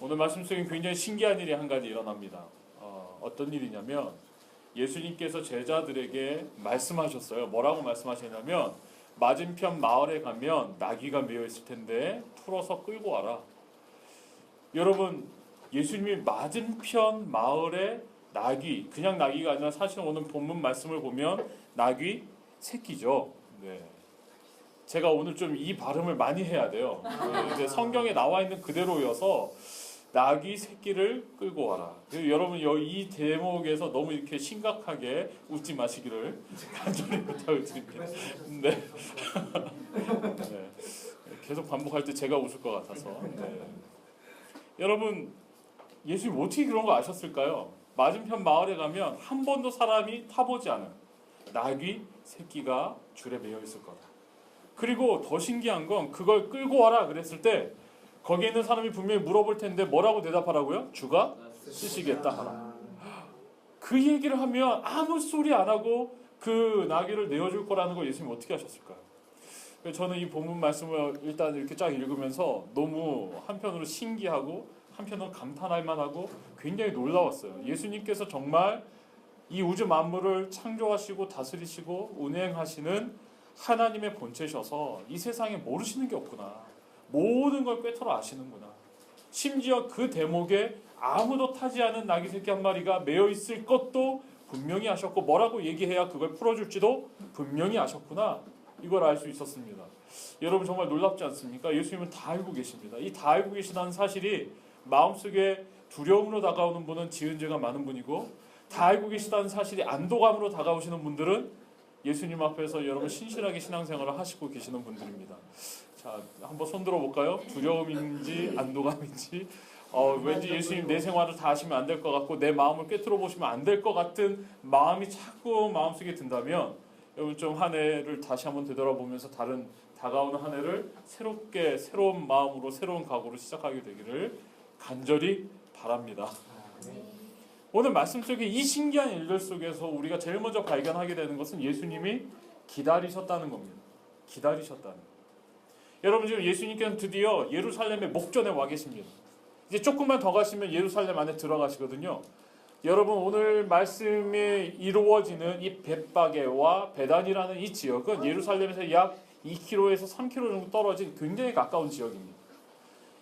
오늘 말씀 속에 굉장히 신기한 일이 한 가지 일어납니다. 어떤 일이냐면 예수님께서 제자들에게 말씀하셨어요. 뭐라고 말씀하셨냐면 맞은편 마을에 가면 나귀가 메어 있을 텐데 풀어서 끌고 와라. 여러분, 예수님이 맞은편 마을에 나귀, 그냥 나귀가 아니라 사실 오늘 본문 말씀을 보면 나귀 새끼죠. 네. 제가 오늘 좀 이 발음을 많이 해야 돼요. 이제 성경에 나와 있는 그대로여서 나귀 새끼를 끌고 와라. 여러분 이 대목에서 너무 이렇게 심각하게 웃지 마시기를 간절히 부탁을 드립니다. 네. 네. 계속 반복할 때 제가 웃을 것 같아서. 네. 여러분, 예수님 어떻게 그런 거 아셨을까요? 맞은편 마을에 가면 한 번도 사람이 타보지 않은 나귀 새끼가 줄에 매여 있을 거다. 그리고 더 신기한 건 그걸 끌고 와라 그랬을 때 거기에 있는 사람이 분명히 물어볼 텐데 뭐라고 대답하라고요? 주가 쓰시겠다 하라. 그 얘기를 하면 아무 소리 안 하고 그 나귀를 내어줄 거라는 걸 예수님 어떻게 하셨을까요? 저는 이 본문 말씀을 일단 이렇게 쫙 읽으면서 너무 한편으로 신기하고 한편으로 감탄할 만하고 굉장히 놀라웠어요. 예수님께서 정말 이 우주 만물을 창조하시고 다스리시고 운행하시는 하나님의 본체셔서 이 세상에 모르시는 게 없구나. 모든 걸 꿰뚫어 아시는구나. 심지어 그 대목에 아무도 타지 않은 나귀 새끼 한 마리가 매여 있을 것도 분명히 아셨고 뭐라고 얘기해야 그걸 풀어줄지도 분명히 아셨구나. 이걸 알 수 있었습니다. 여러분 정말 놀랍지 않습니까? 예수님은 다 알고 계십니다. 이 다 알고 계시다는 사실이 마음속에 두려움으로 다가오는 분은 지은 죄가 많은 분이고 다 알고 계시다는 사실이 안도감으로 다가오시는 분들은 예수님 앞에서 여러분 신실하게 신앙생활을 하시고 계시는 분들입니다. 자, 한번 손 들어볼까요? 두려움인지 안도감인지 왠지 예수님 내 생활을 다 하시면 안 될 것 같고 내 마음을 꿰뚫어 보시면 안 될 것 같은 마음이 자꾸 마음속에 든다면 여러분 좀 한 해를 다시 한번 되돌아보면서 다가오는 한 해를 새롭게 새로운 마음으로 새로운 각오로 시작하게 되기를 간절히 바랍니다. 오늘 말씀 속에 이 신기한 일들 속에서 우리가 제일 먼저 발견하게 되는 것은 예수님이 기다리셨다는 겁니다. 기다리셨다는. 여러분 지금 예수님께서는 드디어 예루살렘의 목전에 와 계십니다. 이제 조금만 더 가시면 예루살렘 안에 들어가시거든요. 여러분 오늘 말씀이 이루어지는 이 벳바게와 베단이라는 이 지역은 예루살렘에서 약 2km에서 3km 정도 떨어진 굉장히 가까운 지역입니다.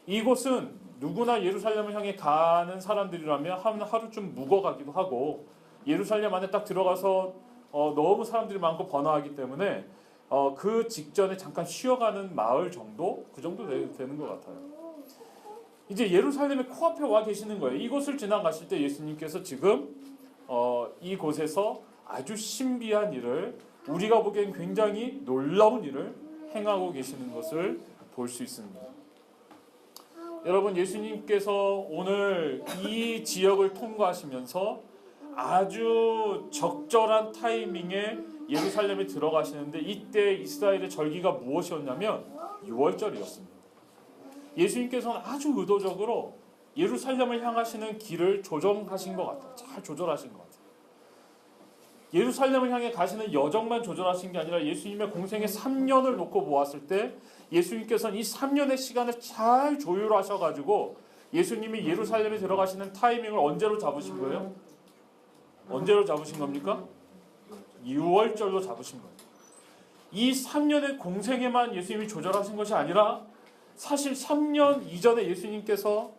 이곳은 누구나 예루살렘을 향해 가는 사람들이라면 한 하루쯤 묵어가기도 하고 예루살렘 안에 딱 들어가서 너무 사람들이 많고 번화하기 때문에 그 직전에 잠깐 쉬어가는 마을 정도? 그 정도 되는 것 같아요. 이제 예루살렘의 코앞에 와 계시는 거예요. 이곳을 지나가실 때 예수님께서 지금 이곳에서 아주 신비한 일을 우리가 보기엔 굉장히 놀라운 일을 행하고 계시는 것을 볼 수 있습니다. 여러분 예수님께서 오늘 이 지역을 통과하시면서 아주 적절한 타이밍에 예루살렘에 들어가시는데 이때 이스라엘의 절기가 무엇이었냐면 6월절이었습니다. 예수님께서는 아주 의도적으로 예루살렘을 향하시는 길을 조정하신 것 같아요. 잘 조절하신 것 같아요. 예루살렘을 향해 가시는 여정만 조절하신 게 아니라 예수님의 공생의 3년을 놓고 보았을 때 예수님께서는 이 3년의 시간을 잘 조율하셔가지고 예수님이 예루살렘에 들어가시는 타이밍을 언제로 잡으신 거예요? 언제로 잡으신 겁니까? 6월절로 잡으신 거예요. 이 3년의 공생에만 예수님이 조절하신 것이 아니라 사실 3년 이전에 예수님께서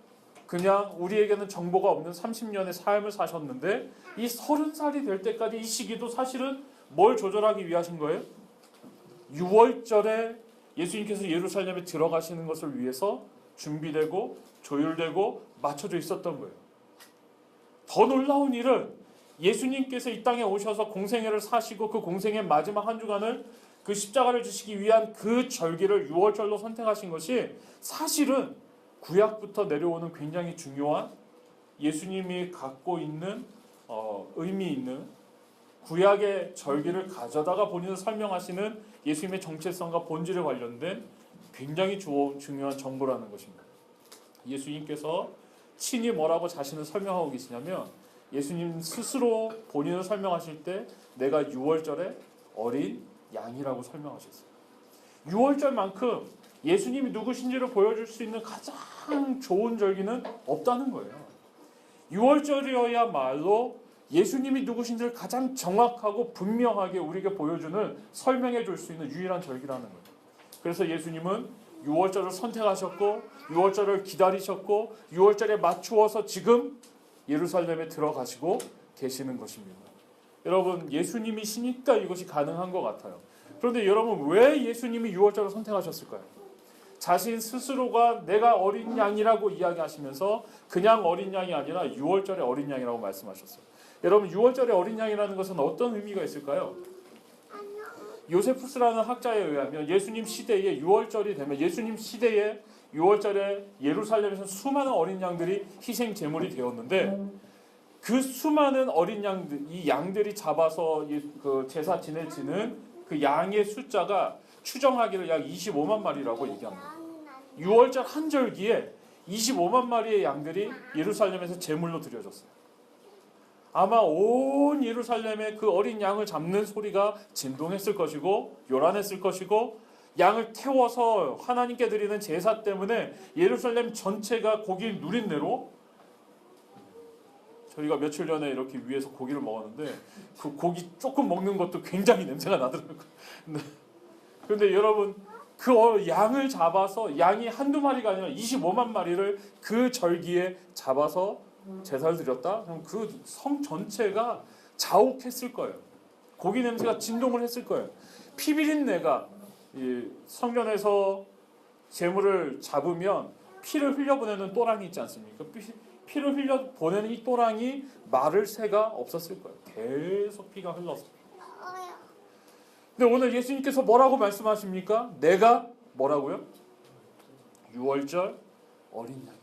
그냥 우리에게는 정보가 없는 30년의 삶을 사셨는데 이 30살이 될 때까지 이 시기도 사실은 뭘 조절하기 위하신 거예요? 6월절에 예수님께서 예루살렘에 들어가시는 것을 위해서 준비되고 조율되고 맞춰져 있었던 거예요. 더 놀라운 일은 예수님께서 이 땅에 오셔서 공생애를 사시고 그 공생의 마지막 한 주간을 그 십자가를 지시기 위한 그 절기를 6월절로 선택하신 것이 사실은 구약부터 내려오는 굉장히 중요한 예수님이 갖고 있는 의미 있는 구약의 절기를 가져다가 본인을 설명하시는 예수님의 정체성과 본질에 관련된 굉장히 중요한 정보라는 것입니다. 예수님께서 친히 뭐라고 자신을 설명하고 계시냐면 예수님 스스로 본인을 설명하실 때 내가 6월절에 어린 양이라고 설명하셨어요. 6월절만큼 예수님이 누구신지를 보여줄 수 있는 가장 좋은 절기는 없다는 거예요. 6월절이어야말로 예수님이 누구신지를 가장 정확하고 분명하게 우리에게 보여주는, 설명해 줄 수 있는 유일한 절기라는 거예요. 그래서 예수님은 6월절을 선택하셨고 6월절을 기다리셨고 6월절에 맞추어서 지금 예루살렘에 들어가시고 계시는 것입니다. 여러분, 예수님이시니까 이것이 가능한 것 같아요. 그런데 여러분, 왜 예수님이 6월절을 선택하셨을까요? 자신 스스로가 내가 어린 양이라고 이야기하시면서 그냥 어린 양이 아니라 6월절의 어린 양이라고 말씀하셨어요. 여러분, 6월절의 어린 양이라는 것은 어떤 의미가 있을까요? 요세푸스라는 학자에 의하면 예수님 시대에 6월절이 되면, 예수님 시대에 6월절에 예루살렘에서 수많은 어린 양들이 희생 제물이 되었는데, 그 수많은 어린 양들, 이 양들이 잡아서 그 제사 지내지는 그 양의 숫자가 추정하기를 약 25만 마리라고 얘기합니다. 6월절 한 절기에 25만 마리의 양들이 예루살렘에서 제물로 드려졌어요. 아마 온 예루살렘에 그 어린 양을 잡는 소리가 진동했을 것이고 요란했을 것이고, 양을 태워서 하나님께 드리는 제사 때문에 예루살렘 전체가 고기를 누린내로, 저희가 며칠 전에 이렇게 위에서 고기를 먹었는데 그 고기 조금 먹는 것도 굉장히 냄새가 나더라고요. 그런데 여러분, 그 양을 잡아서, 양이 한두 마리가 아니라 25만 마리를 그 절기에 잡아서 제사를 드렸다? 그럼 그 성 전체가 자욱했을 거예요. 고기 냄새가 진동을 했을 거예요. 피비린내가, 이 성전에서 제물을 잡으면 피를 흘려보내는 또랑이 있지 않습니까? 피를 흘려보내는 이 또랑이 마를 새가 없었을 거예요. 계속 피가 흘렀어요. 근데 오늘 예수님께서 뭐라고 말씀하십니까? 내가 뭐라고요? 6월절 어린 양이다.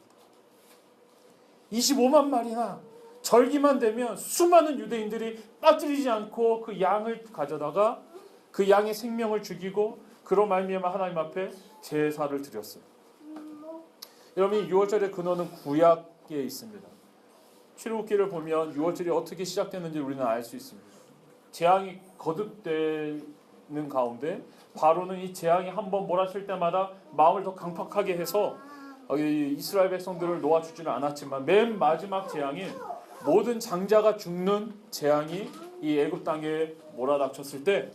25만 마리나 절기만 되면 수많은 유대인들이 빠뜨리지 않고 그 양을 가져다가 그 양의 생명을 죽이고 그로 말미암아 하나님 앞에 제사를 드렸어요. 여러분, 이 6월절의 근원은 구약에 있습니다. 출애굽기를 보면 6월절이 어떻게 시작됐는지 우리는 알 수 있습니다. 재앙이 거듭되는 가운데 바로는 이 재앙이 한번 몰아칠 때마다 마음을 더 강팍하게 해서 이스라엘 백성들을 놓아주지는 않았지만, 맨 마지막 재앙인 모든 장자가 죽는 재앙이 이 애굽 땅에 몰아닥쳤을 때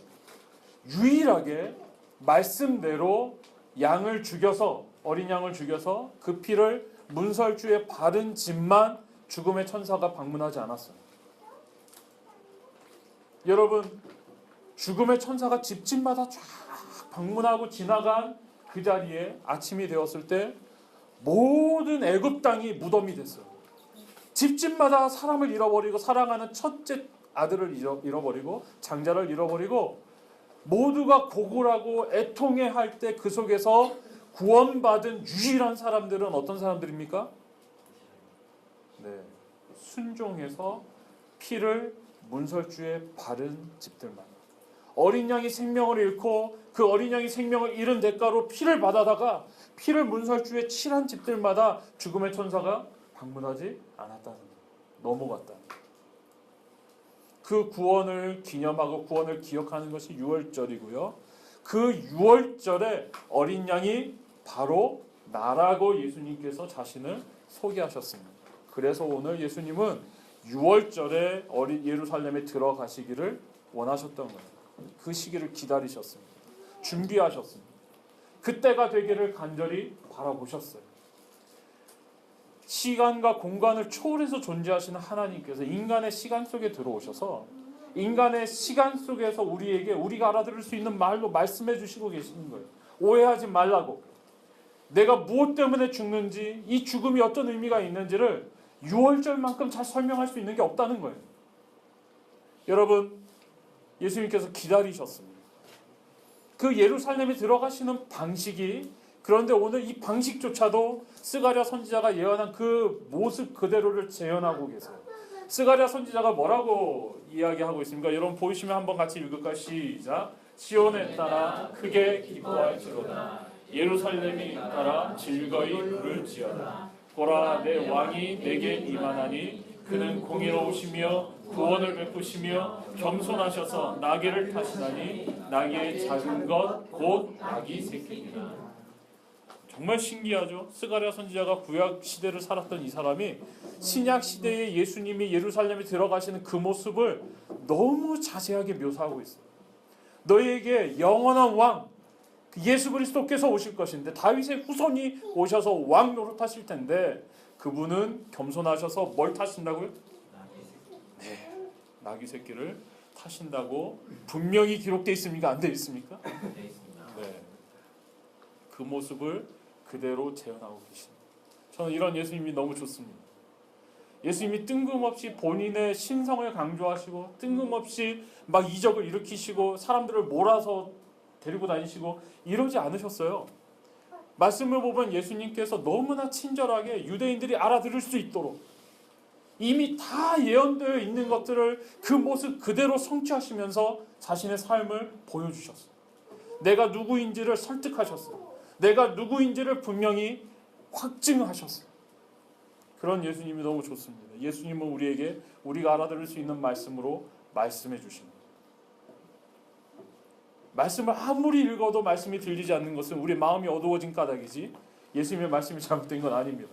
유일하게 말씀대로 양을 죽여서, 어린 양을 죽여서 그 피를 문설주에 바른 집만 죽음의 천사가 방문하지 않았어요. 여러분, 죽음의 천사가 집집마다 쫙 방문하고 지나간 그 자리에 아침이 되었을 때 모든 애굽 땅이 무덤이 됐어요. 집집마다 사람을 잃어버리고, 사랑하는 첫째 아들을 잃어버리고, 장자를 잃어버리고, 모두가 고골하고 애통해할 때 그 속에서 구원받은 유일한 사람들은 어떤 사람들입니까? 네, 순종해서 피를 문설주에 바른 집들만. 어린 양이 생명을 잃고 그 어린 양이 생명을 잃은 대가로 피를 받아다가 피를 문설주에 칠한 집들마다 죽음의 천사가 방문하지 않았다는 거예요. 넘어갔다. 그 구원을 기념하고 구원을 기억하는 것이 6월절이고요. 그 6월절에 어린 양이 바로 나라고 예수님께서 자신을 소개하셨습니다. 그래서 오늘 예수님은 6월절에 예루살렘에 들어가시기를 원하셨던 거예요. 그 시기를 기다리셨습니다. 준비하셨습니다. 그때가 되기를 간절히 바라보셨어요. 시간과 공간을 초월해서 존재하시는 하나님께서 인간의 시간 속에 들어오셔서 인간의 시간 속에서 우리가 알아들을 수 있는 말로 말씀해 주시고 계시는 거예요. 오해하지 말라고. 내가 무엇 때문에 죽는지, 이 죽음이 어떤 의미가 있는지를 6월절만큼 잘 설명할 수 있는 게 없다는 거예요. 여러분, 예수님께서 기다리셨습니다. 그 예루살렘에 들어가시는 방식이, 그런데 오늘 이 방식조차도 스가랴 선지자가 예언한 그 모습 그대로를 재현하고 계세요. 스가랴 선지자가 뭐라고 이야기하고 있습니까? 여러분 보이시면 한번 같이 읽을까요? 시작. 시온에 따라 크게 기뻐할지로다. 예루살렘이 따라 즐거이 부를지어다. 보라, 내 왕이 내게 임하나니 그는 공의로우시며 구원을 베푸시며 겸손하셔서 나귀를 타시나니 나귀의 작은 것 곧 아기 새끼니라. 정말 신기하죠. 스가랴 선지자가 구약 시대를 살았던 이 사람이 신약 시대에 예수님이 예루살렘에 들어가시는 그 모습을 너무 자세하게 묘사하고 있어요. 너희에게 영원한 왕 예수 그리스도께서 오실 것인데, 다윗의 후손이 오셔서 왕 노릇하실 텐데, 그분은 겸손하셔서 뭘 타신다고요? 네, 나귀 새끼를 타신다고 분명히 기록되어 있습니까? 안 되어 있습니까? 네, 그 모습을 그대로 재현하고 계십니다. 저는 이런 예수님이 너무 좋습니다. 예수님이 뜬금없이 본인의 신성을 강조하시고, 뜬금없이 막 이적을 일으키시고 사람들을 몰아서 데리고 다니시고 이러지 않으셨어요. 말씀을 보면 예수님께서 너무나 친절하게 유대인들이 알아들을 수 있도록 이미 다 예언되어 있는 것들을 그 모습 그대로 성취하시면서 자신의 삶을 보여주셨어요. 내가 누구인지를 설득하셨어요. 내가 누구인지를 분명히 확증하셨어요. 그런 예수님이 너무 좋습니다. 예수님은 우리에게 우리가 알아들을 수 있는 말씀으로 말씀해 주십니다. 말씀을 아무리 읽어도 말씀이 들리지 않는 것은 우리 마음이 어두워진 까닭이지 예수님의 말씀이 잘못된 건 아닙니다.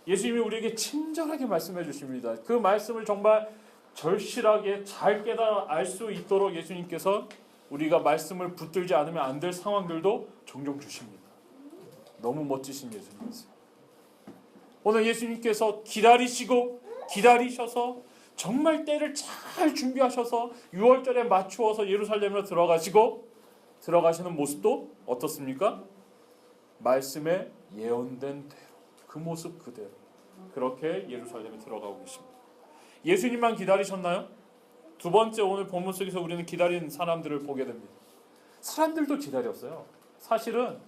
예수님이 우리에게 친절하게 말씀해 주십니다. 그 말씀을 정말 절실하게 잘 깨달아 알 수 있도록 예수님께서 우리가 말씀을 붙들지 않으면 안 될 상황들도 종종 주십니다. 너무 멋지신 예수님이세요. 오늘 예수님께서 기다리셔서 정말 때를 잘 준비하셔서 6월절에 맞추어서 예루살렘으로 들어가시는 모습도 어떻습니까? 말씀에 예언된 대로, 그 모습 그대로 그렇게 예루살렘에 들어가고 계십니다. 예수님만 기다리셨나요? 두 번째, 오늘 본문 속에서 우리는 기다린 사람들을 보게 됩니다. 사람들도 기다렸어요. 사실은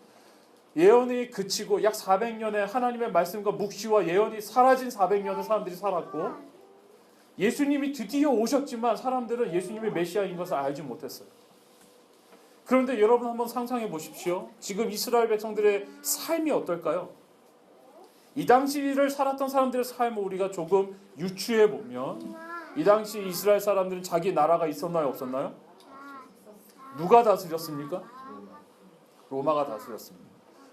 예언이 그치고 약 400년의 하나님의 말씀과 묵시와 예언이 사라진 400년의 사람들이 살았고, 예수님이 드디어 오셨지만 사람들은 예수님이 메시아인 것을 알지 못했어요. 그런데 여러분 한번 상상해 보십시오. 지금 이스라엘 백성들의 삶이 어떨까요? 이 당시를 살았던 사람들의 삶을 우리가 조금 유추해 보면, 이 당시 이스라엘 사람들은 자기 나라가 있었나요, 없었나요? 누가 다스렸습니까? 로마가 다스렸습니다.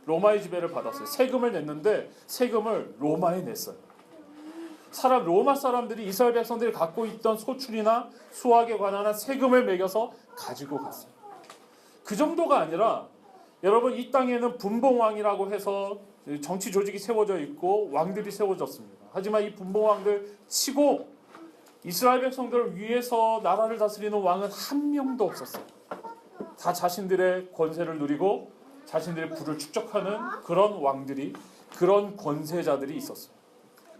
로마의 지배를 받았어요. 세금을 냈는데 세금을 로마에 냈어요. 로마 사람들이 이스라엘 백성들이 갖고 있던 소출이나 수확에 관한 세금을 매겨서 가지고 갔어요. 그 정도가 아니라 여러분, 이 땅에는 분봉왕이라고 해서 정치 조직이 세워져 있고 왕들이 세워졌습니다. 하지만 이 분봉왕들 치고 이스라엘 백성들을 위해서 나라를 다스리는 왕은 한 명도 없었어요. 다 자신들의 권세를 누리고 자신들의 부를 축적하는 그런 왕들이, 그런 권세자들이 있었어요.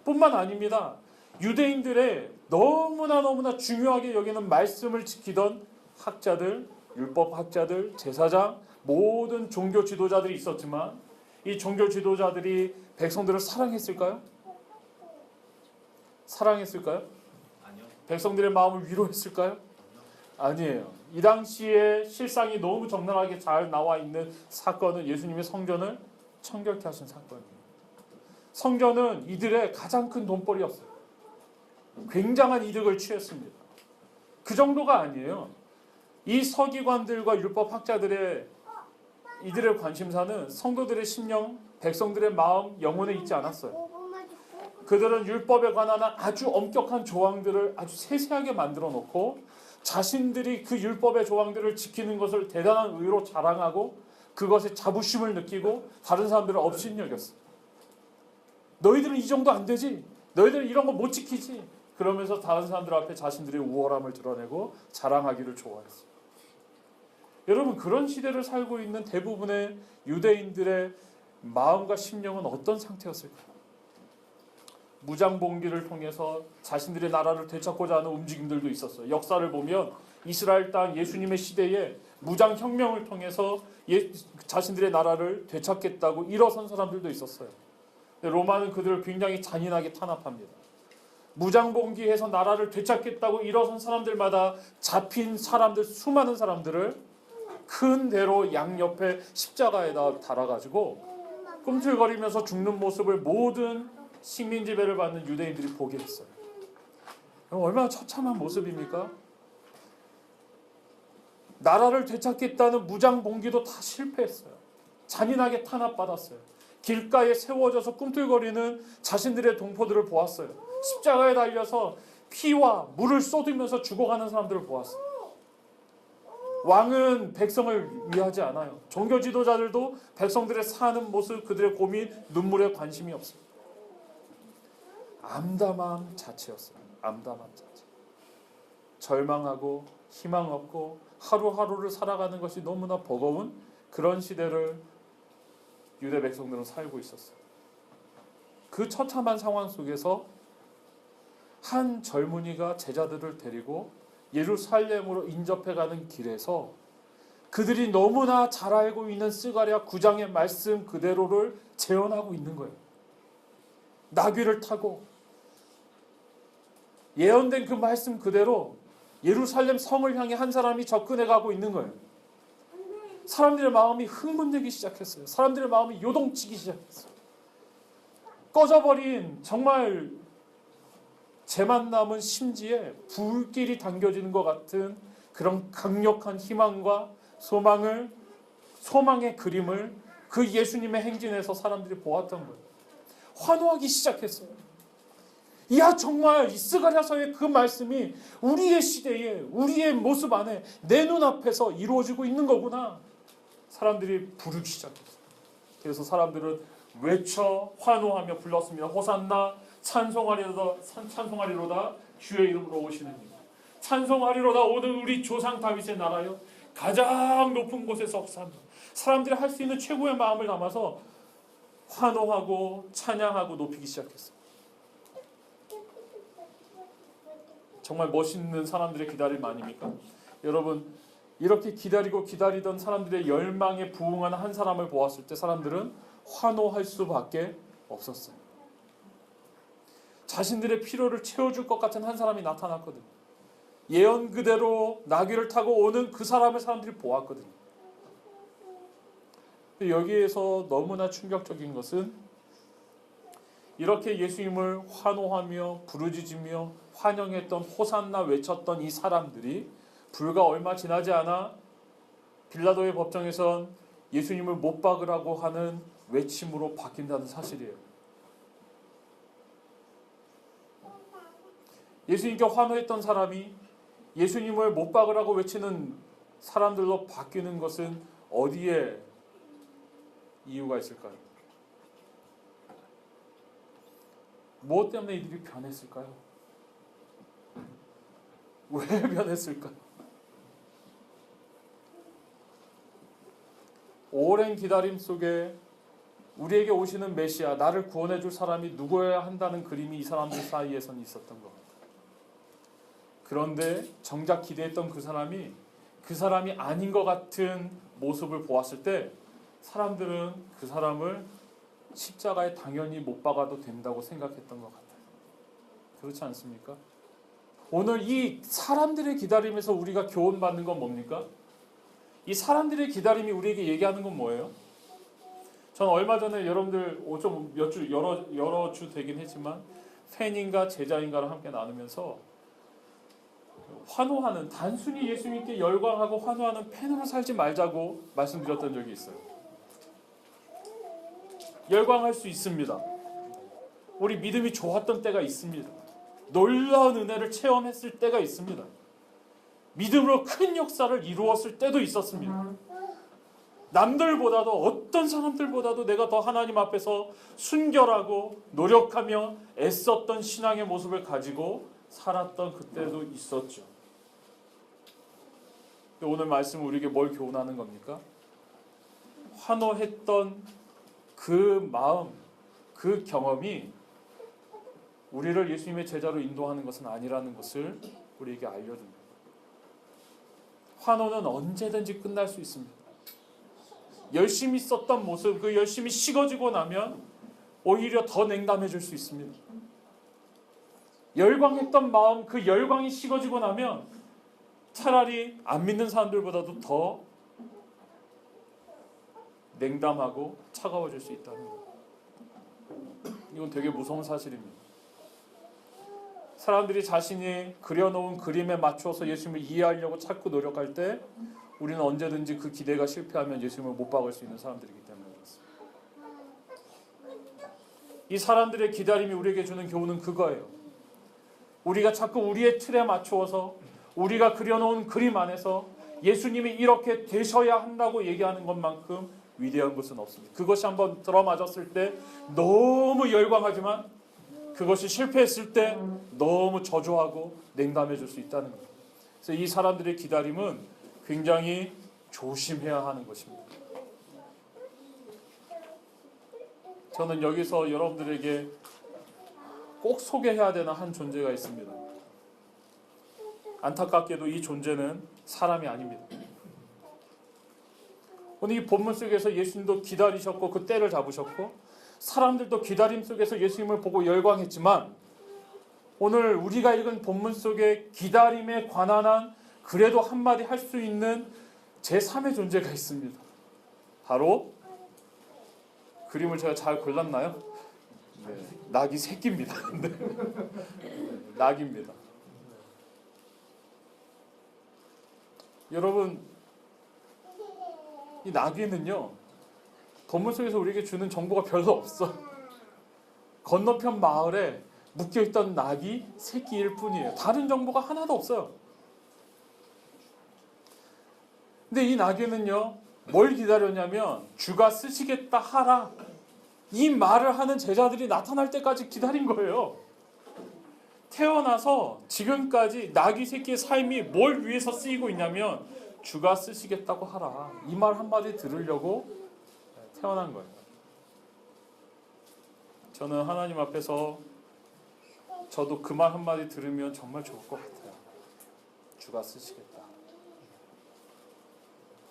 뿐만 아닙니다. 유대인들의 너무나 중요하게 여기는 말씀을 지키던 학자들, 율법학자들, 제사장, 모든 종교 지도자들이 있었지만, 이 종교 지도자들이 백성들을 사랑했을까요? 사랑했을까요? 아니요. 백성들의 마음을 위로했을까요? 아니에요. 이 당시에 실상이 너무 적나라하게 잘 나와 있는 사건은 예수님의 성전을 청결케 하신 사건입니다. 성전은 이들의 가장 큰 돈벌이였어요. 굉장한 이득을 취했습니다. 그 정도가 아니에요. 이 서기관들과 율법학자들의 이들의 관심사는 성도들의 심령, 백성들의 마음, 영혼에 있지 않았어요. 그들은 율법에 관한 아주 엄격한 조항들을 아주 세세하게 만들어 놓고 자신들이 그 율법의 조항들을 지키는 것을 대단한 의로 자랑하고 그것에 자부심을 느끼고 다른 사람들을 업신여겼어요. 너희들은 이 정도 안 되지? 너희들은 이런 거 못 지키지? 그러면서 다른 사람들 앞에 자신들의 우월함을 드러내고 자랑하기를 좋아했어요. 여러분, 그런 시대를 살고 있는 대부분의 유대인들의 마음과 심령은 어떤 상태였을까요? 무장봉기를 통해서 자신들의 나라를 되찾고자 하는 움직임들도 있었어요. 역사를 보면 이스라엘 땅 예수님의 시대에 무장혁명을 통해서 자신들의 나라를 되찾겠다고 일어선 사람들도 있었어요. 로마는 그들을 굉장히 잔인하게 탄압합니다. 무장봉기해서 나라를 되찾겠다고 일어선 사람들마다 잡힌 사람들, 수많은 사람들을 큰 대로 양옆에 십자가에다 달아가지고 꿈틀거리면서 죽는 모습을 모든 식민 지배를 받는 유대인들이 보게 했어요. 얼마나 처참한 모습입니까? 나라를 되찾겠다는 무장봉기도 다 실패했어요. 잔인하게 탄압받았어요. 길가에 세워져서 꿈틀거리는 자신들의 동포들을 보았어요. 십자가에 달려서 피와 물을 쏟으면서 죽어가는 사람들을 보았어요. 왕은 백성을 위하지 않아요. 종교 지도자들도 백성들의 사는 모습, 그들의 고민, 눈물에 관심이 없어요. 암담한 자체였어요. 암담한 자체. 절망하고 희망 없고 하루하루를 살아가는 것이 너무나 버거운 그런 시대를 유대 백성들은 살고 있었어요. 그 처참한 상황 속에서 한 젊은이가 제자들을 데리고 예루살렘으로 인접해가는 길에서 그들이 너무나 잘 알고 있는 스가랴 9장의 말씀 그대로를 재현하고 있는 거예요. 나귀를 타고 예언된 그 말씀 그대로 예루살렘 성을 향해 한 사람이 접근해 가고 있는 거예요. 사람들의 마음이 흥분되기 시작했어요. 사람들의 마음이 요동치기 시작했어요. 꺼져버린 정말 재만 남은 심지에 불길이 당겨지는 것 같은 그런 강력한 희망과 소망의 그림을 그 예수님의 행진에서 사람들이 보았던 거예요. 환호하기 시작했어요. 야, 정말 이 스가랴서의 그 말씀이 우리의 시대에, 우리의 모습 안에 내 눈앞에서 이루어지고 있는 거구나. 사람들이 부르기 시작했어요. 그래서 사람들은 외쳐 환호하며 불렀습니다. 호산나, 찬송하리로다 주의 이름으로 오시는 님. 찬송하리로다 오늘 우리 조상 다윗의 나라요 가장 높은 곳에서 호산나. 사람들이 할 수 있는 최고의 마음을 담아서 환호하고 찬양하고 높이기 시작했어요. 정말 멋있는 사람들의 기다림 아닙니까? 여러분, 이렇게 기다리던 사람들의 열망에 부응하는 한 사람을 보았을 때 사람들은 환호할 수밖에 없었어요. 자신들의 필요를 채워줄 것 같은 한 사람이 나타났거든요. 예언 그대로 나귀를 타고 오는 그 사람을 사람들이 보았거든요. 여기에서 너무나 충격적인 것은 이렇게 예수님을 환호하며 부르짖으며 환영했던 호산나 외쳤던 이 사람들이 불과 얼마 지나지 않아 빌라도의 법정에선 예수님을 못 박으라고 하는 외침으로 바뀐다는 사실이에요. 예수님께 환호했던 사람이 예수님을 못 박으라고 외치는 사람들로 바뀌는 것은 어디에 이유가 있을까요? 무엇 때문에 이들이 변했을까요? 왜 변했을까요? 오랜 기다림 속에 우리에게 오시는 메시아, 나를 구원해 줄 사람이 누구여야 한다는 그림이 이 사람들 사이에선 있었던 것 같아요. 그런데 정작 기대했던 그 사람이 아닌 것 같은 모습을 보았을 때 사람들은 그 사람을 십자가에 당연히 못 박아도 된다고 생각했던 것 같아요. 그렇지 않습니까? 오늘 이 사람들의 기다림에서 우리가 교훈받는 건 뭡니까? 이 사람들의 기다림이 우리에게 얘기하는 건 뭐예요? 저는 얼마 전에 여러분들 좀 여러 주 되긴 했지만 팬인가 제자인가를 함께 나누면서 환호하는, 단순히 예수님께 열광하고 환호하는 팬으로 살지 말자고 말씀드렸던 적이 있어요. 열광할 수 있습니다. 우리 믿음이 좋았던 때가 있습니다. 놀라운 은혜를 체험했을 때가 있습니다. 믿음으로 큰 역사를 이루었을 때도 있었습니다. 남들보다도, 어떤 사람들보다도 내가 더 하나님 앞에서 순결하고 노력하며 애썼던 신앙의 모습을 가지고 살았던 그때도 있었죠. 오늘 말씀은 우리에게 뭘 교훈하는 겁니까? 환호했던 그 마음, 그 경험이 우리를 예수님의 제자로 인도하는 것은 아니라는 것을 우리에게 알려줍니다. 환호는 언제든지 끝날 수 있습니다. 열심히 썼던 모습, 그 열심히 식어지고 나면 오히려 더 냉담해질 수 있습니다. 열광했던 마음, 그 열광이 식어지고 나면 차라리 안 믿는 사람들보다도 더 냉담하고 차가워질 수 있다는 거예요. 이건 되게 무서운 사실입니다. 사람들이 자신이 그려놓은 그림에 맞춰서 예수님을 이해하려고 자꾸 노력할 때 우리는 언제든지 그 기대가 실패하면 예수님을 못 박을 수 있는 사람들이기 때문에 그렇습니다. 이 사람들의 기다림이 우리에게 주는 교훈은 그거예요. 우리가 자꾸 우리의 틀에 맞추어서 우리가 그려놓은 그림 안에서 예수님이 이렇게 되셔야 한다고 얘기하는 것만큼 위대한 것은 없습니다. 그것이 한번 들어맞았을 때 너무 열광하지만 그것이 실패했을 때 너무 저조하고 냉담해질 수 있다는 거예요. 그래서 이 사람들의 기다림은 굉장히 조심해야 하는 것입니다. 저는 여기서 여러분들에게 꼭 소개해야 되는 한 존재가 있습니다. 안타깝게도 이 존재는 사람이 아닙니다. 오늘 이 본문 속에서 예수님도 기다리셨고 그 때를 잡으셨고 사람들도 기다림 속에서 예수님을 보고 열광했지만 오늘 우리가 읽은 본문 속에 기다림에 관한 한 그래도 한마디 할 수 있는 제3의 존재가 있습니다. 바로 그림을 제가 잘 골랐나요? 네, 낙이 새끼입니다. 네. 낙입니다. 여러분, 이 나귀는요 본문 속에서 우리에게 주는 정보가 별로 없어. 건너편 마을에 묶여있던 낙이 새끼일 뿐이에요. 다른 정보가 하나도 없어요. 근데 이 나귀는요 뭘 기다렸냐면 주가 쓰시겠다 하라 이 말을 하는 제자들이 나타날 때까지 기다린 거예요. 태어나서 지금까지 나귀 새끼의 삶이 뭘 위해서 쓰이고 있냐면 주가 쓰시겠다고 하라 이 말 한마디 들으려고 태어난 거예요. 저는 하나님 앞에서 저도 그 말 한마디 들으면 정말 좋을 것 같아요. 주가 쓰시겠다.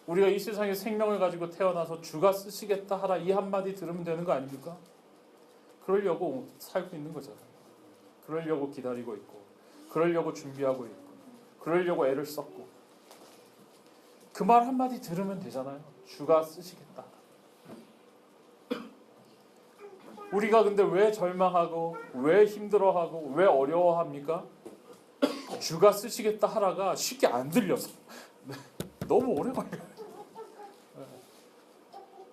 우리가 이 세상에 생명을 가지고 태어나서 주가 쓰시겠다 하라 이 한마디 들으면 되는 거 아닙니까? 그러려고 살고 있는 거잖아요. 그러려고 기다리고 있고 그러려고 준비하고 있고 그러려고 애를 썼고 그 말 한마디 들으면 되잖아요. 주가 쓰시겠다. 우리가 근데 왜 절망하고 왜 힘들어하고 왜 어려워합니까? 주가 쓰시겠다 하라가 쉽게 안 들려서 너무 오래 걸려요.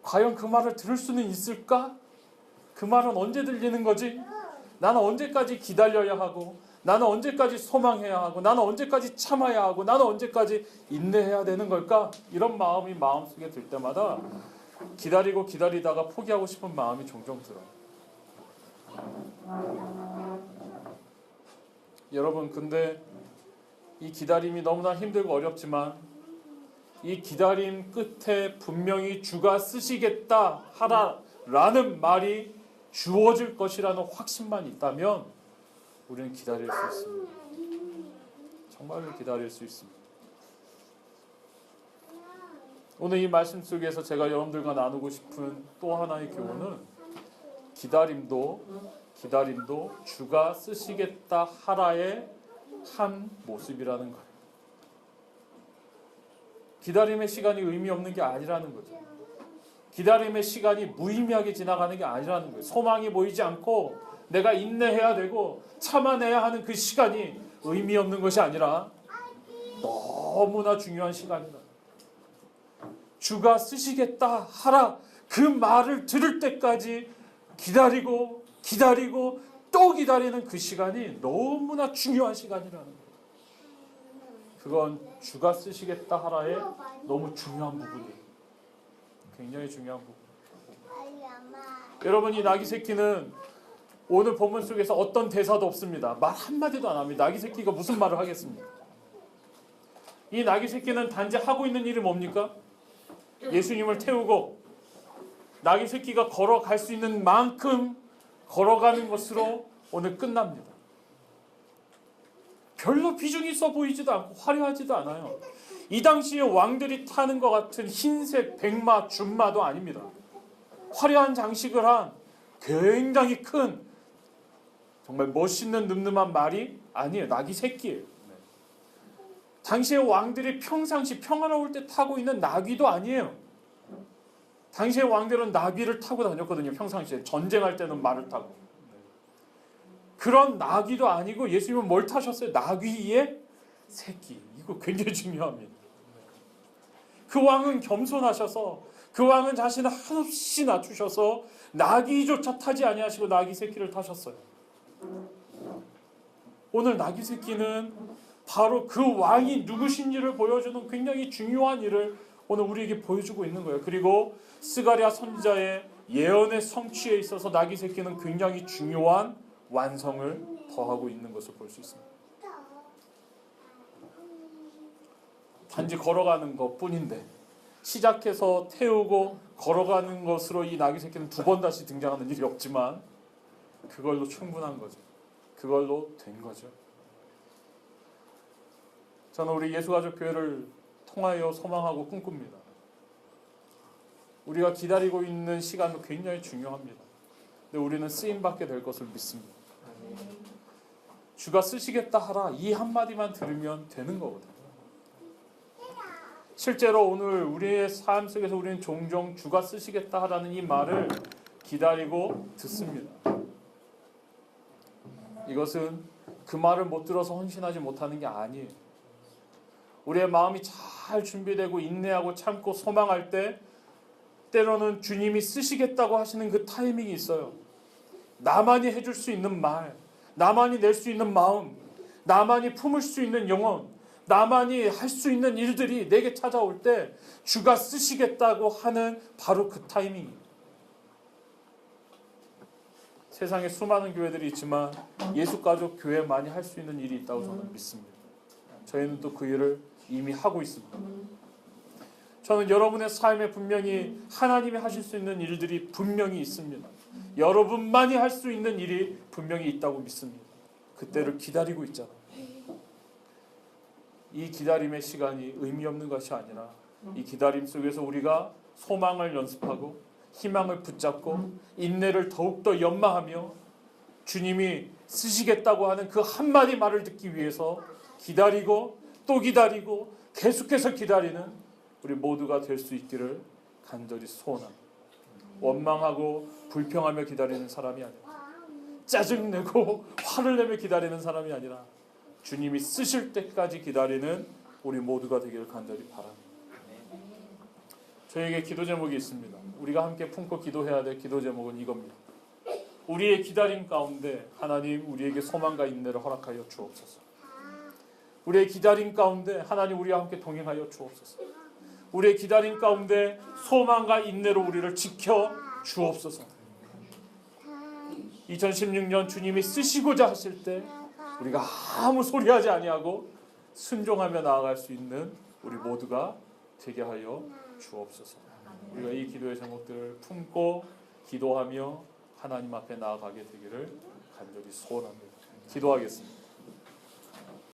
과연 그 말을 들을 수는 있을까? 그 말은 언제 들리는 거지? 나는 언제까지 기다려야 하고 나는 언제까지 소망해야 하고 나는 언제까지 참아야 하고 나는 언제까지 인내해야 되는 걸까? 이런 마음이 마음속에 들 때마다 기다리고 기다리다가 포기하고 싶은 마음이 종종 들어요. 여러분 근데 이 기다림이 너무나 힘들고 어렵지만 이 기다림 끝에 분명히 주가 쓰시겠다 하라라는 말이 주어질 것이라는 확신만 있다면 우리는 기다릴 수 있습니다. 정말로 기다릴 수 있습니다. 오늘 이 말씀 속에서 제가 여러분들과 나누고 싶은 또 하나의 교훈은 기다림도 주가 쓰시겠다 하라의 한 모습이라는 거예요. 기다림의 시간이 의미 없는 게 아니라는 거죠. 기다림의 시간이 무의미하게 지나가는 게 아니라는 거예요. 소망이 보이지 않고 내가 인내해야 되고 참아내야 하는 그 시간이 의미 없는 것이 아니라 너무나 중요한 시간이다. 주가 쓰시겠다 하라 그 말을 들을 때까지 기다리고 또 기다리는 그 시간이 너무나 중요한 시간이라는 거예요. 그건 주가 쓰시겠다 하라의 너무 중요한 부분이에요. 굉장히 중요한 부분. 여러분 이 나귀 새끼는 오늘 본문 속에서 어떤 대사도 없습니다. 말 한마디도 안 합니다. 나귀 새끼가 무슨 말을 하겠습니까? 이 나귀 새끼는 단지 하고 있는 일이 뭡니까? 예수님을 태우고 나귀 새끼가 걸어갈 수 있는 만큼 걸어가는 것으로 오늘 끝납니다. 별로 비중이 있어 보이지도 않고 화려하지도 않아요. 이 당시에 왕들이 타는 것 같은 흰색 백마, 준마도 아닙니다. 화려한 장식을 한 굉장히 큰 정말 멋있는 늠름한 말이 아니에요. 나귀 새끼예요. 당시의 왕들이 평상시 평화로울 때 타고 있는 나귀도 아니에요. 당시의 왕들은 나귀를 타고 다녔거든요. 평상시에 전쟁할 때는 말을 타고. 그런 나귀도 아니고 예수님은 뭘 타셨어요? 나귀의 새끼. 이거 굉장히 중요합니다. 그 왕은 겸손하셔서 그 왕은 자신을 한없이 낮추셔서 나귀조차 타지 아니하시고 나귀 새끼를 타셨어요. 오늘 나귀 새끼는 바로 그 왕이 누구신지를 보여주는 굉장히 중요한 일을 오늘 우리에게 보여주고 있는 거예요. 그리고 스가랴 선지자의 예언의 성취에 있어서 나귀 새끼는 굉장히 중요한 완성을 더하고 있는 것을 볼 수 있습니다. 단지 걸어가는 것뿐인데 시작해서 태우고 걸어가는 것으로 이 나귀 새끼는 두 번 다시 등장하는 일이 없지만 그걸로 충분한 거죠. 그걸로 된 거죠. 저는 우리 예수가족교회를 통하여 소망하고 꿈꿉니다. 우리가 기다리고 있는 시간도 굉장히 중요합니다. 근데 우리는 쓰임받게 될 것을 믿습니다. 주가 쓰시겠다 하라 이 한마디만 들으면 되는 거거든요. 실제로 오늘 우리의 삶 속에서 우리는 종종 주가 쓰시겠다 하라는 이 말을 기다리고 듣습니다. 이것은 그 말을 못 들어서 헌신하지 못하는 게 아니에요. 우리의 마음이 잘 준비되고 인내하고 참고 소망할 때 때로는 주님이 쓰시겠다고 하시는 그 타이밍이 있어요. 나만이 해줄 수 있는 말, 나만이 낼 수 있는 마음, 나만이 품을 수 있는 영혼, 나만이 할 수 있는 일들이 내게 찾아올 때 주가 쓰시겠다고 하는 바로 그 타이밍이에요. 세상에 수많은 교회들이 있지만 예수가족 교회만이 할 수 있는 일이 있다고 저는 믿습니다. 저희는 또 그 일을 이미 하고 있습니다. 저는 여러분의 삶에 분명히 하나님이 하실 수 있는 일들이 분명히 있습니다. 여러분만이 할 수 있는 일이 분명히 있다고 믿습니다. 그때를 기다리고 있잖아요. 이 기다림의 시간이 의미 없는 것이 아니라 이 기다림 속에서 우리가 소망을 연습하고 희망을 붙잡고 인내를 더욱더 연마하며 주님이 쓰시겠다고 하는 그 한마디 말을 듣기 위해서 기다리고 또 기다리고 계속해서 기다리는 우리 모두가 될 수 있기를 간절히 소원합니다. 원망하고 불평하며 기다리는 사람이 아니라 짜증내고 화를 내며 기다리는 사람이 아니라 주님이 쓰실 때까지 기다리는 우리 모두가 되기를 간절히 바랍니다. 저에게 기도 제목이 있습니다. 우리가 함께 품고 기도해야 될 기도 제목은 이겁니다. 우리의 기다림 가운데 하나님 우리에게 소망과 인내를 허락하여 주옵소서. 우리의 기다림 가운데 하나님 우리와 함께 동행하여 주옵소서. 우리의 기다림 가운데 소망과 인내로 우리를 지켜 주옵소서. 2016년 주님이 쓰시고자 하실 때 우리가 아무 소리하지 아니하고 순종하며 나아갈 수 있는 우리 모두가 되게 하여 주옵소서. 우리가 이 기도의 제목들을 품고 기도하며 하나님 앞에 나아가게 되기를 간절히 소원합니다. 기도하겠습니다.